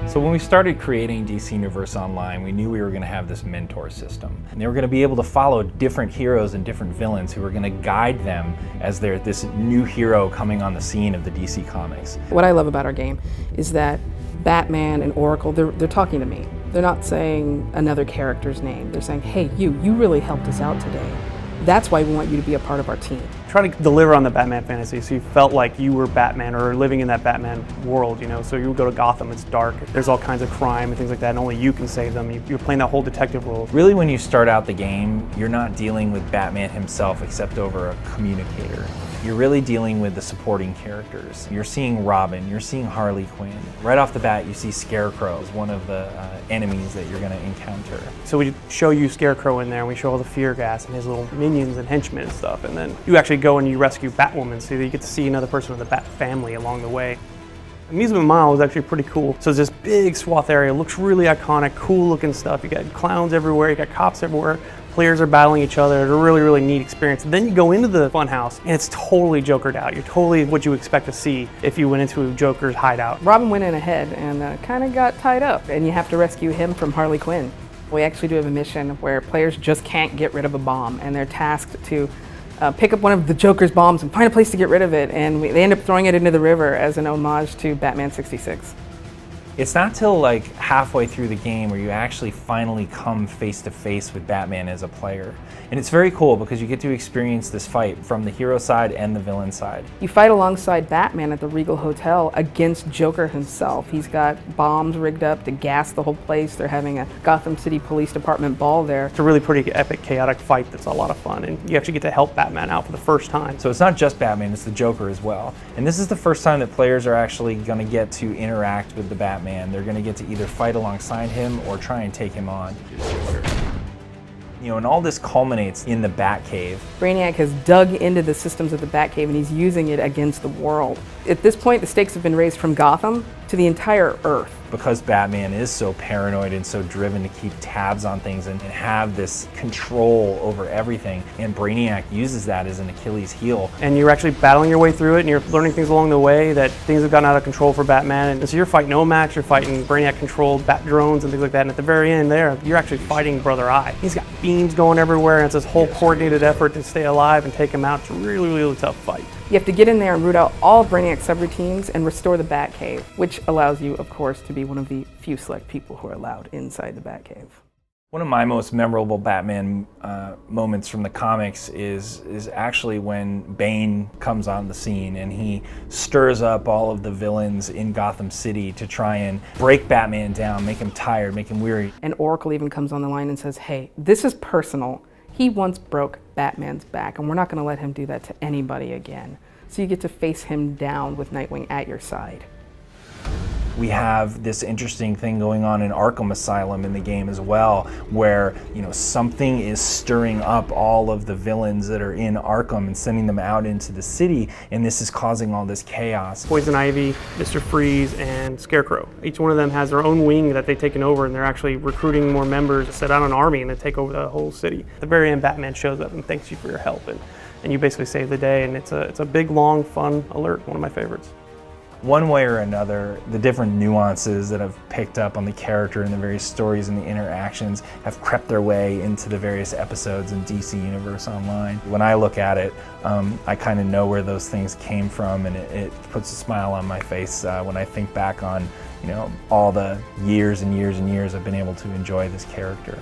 So when we started creating DC Universe Online, we knew we were going to have this mentor system. And they were going to be able to follow different heroes and different villains who were going to guide them as they're this new hero coming on the scene of the DC Comics. What I love about our game is that Batman and Oracle, they're talking to me. They're not saying another character's name. They're saying, hey, you really helped us out today. That's why we want you to be a part of our team. Try to deliver on the Batman fantasy so you felt like you were Batman or living in that Batman world, you know. So you would go to Gotham, it's dark, there's all kinds of crime and things like that, and only you can save them. You're playing that whole detective role. Really, when you start out the game, you're not dealing with Batman himself except over a communicator. You're really dealing with the supporting characters. You're seeing Robin, you're seeing Harley Quinn. Right off the bat, you see Scarecrow as one of the enemies that you're going to encounter. So we show you Scarecrow in there, and we show all the fear gas and his little minions and henchmen and stuff, and then you actually go and you rescue Batwoman, so that you get to see another person of the Bat family along the way. Amusement Mile is actually pretty cool. So it's this big swath area, looks really iconic, cool looking stuff. You got clowns everywhere, you got cops everywhere. Players are battling each other. It's a really, really neat experience. And then you go into the funhouse and it's totally Jokered out. You're totally what you expect to see if you went into Joker's hideout. Robin went in ahead and kind of got tied up, and you have to rescue him from Harley Quinn. We actually do have a mission where players just can't get rid of a bomb, and they're tasked to pick up one of the Joker's bombs and find a place to get rid of it, and they end up throwing it into the river as an homage to Batman 66. It's not till like halfway through the game where you actually finally come face to face with Batman as a player. And it's very cool because you get to experience this fight from the hero side and the villain side. You fight alongside Batman at the Regal Hotel against Joker himself. He's got bombs rigged up to gas the whole place. They're having a Gotham City Police Department ball there. It's a really pretty epic, chaotic fight that's a lot of fun, and you actually get to help Batman out for the first time. So it's not just Batman, it's the Joker as well. And this is the first time that players are actually going to get to interact with the Batman. They're going to get to either fight alongside him or try and take him on. You know, and all this culminates in the Batcave. Brainiac has dug into the systems of the Batcave and he's using it against the world. At this point, the stakes have been raised from Gotham to the entire Earth. Because Batman is so paranoid and so driven to keep tabs on things and have this control over everything, and Brainiac uses that as an Achilles heel. And you're actually battling your way through it, and you're learning things along the way that things have gotten out of control for Batman. And so you're fighting Nomax, you're fighting Brainiac-controlled Bat drones and things like that, and at the very end there, you're actually fighting Brother Eye. He's got beams going everywhere, and it's this whole coordinated effort to stay alive and take him out. It's a really, really tough fight. You have to get in there and root out all of Brainiac's subroutines and restore the Batcave, which allows you, of course, to be one of the few select people who are allowed inside the Batcave. One of my most memorable Batman moments from the comics is actually when Bane comes on the scene and he stirs up all of the villains in Gotham City to try and break Batman down, make him tired, make him weary. And Oracle even comes on the line and says, hey, this is personal. He once broke Batman's back, and we're not going to let him do that to anybody again. So you get to face him down with Nightwing at your side. We have this interesting thing going on in Arkham Asylum in the game as well, where, you know, something is stirring up all of the villains that are in Arkham and sending them out into the city, and this is causing all this chaos. Poison Ivy, Mr. Freeze, and Scarecrow. Each one of them has their own wing that they've taken over, and they're actually recruiting more members to set out an army and to take over the whole city. At the very end, Batman shows up and thanks you for your help, and you basically save the day, and it's a big, long, fun alert, one of my favorites. One way or another, the different nuances that I've picked up on the character and the various stories and the interactions have crept their way into the various episodes in DC Universe Online. When I look at it, I kind of know where those things came from, and it puts a smile on my face when I think back on, you know, all the years and years and years I've been able to enjoy this character.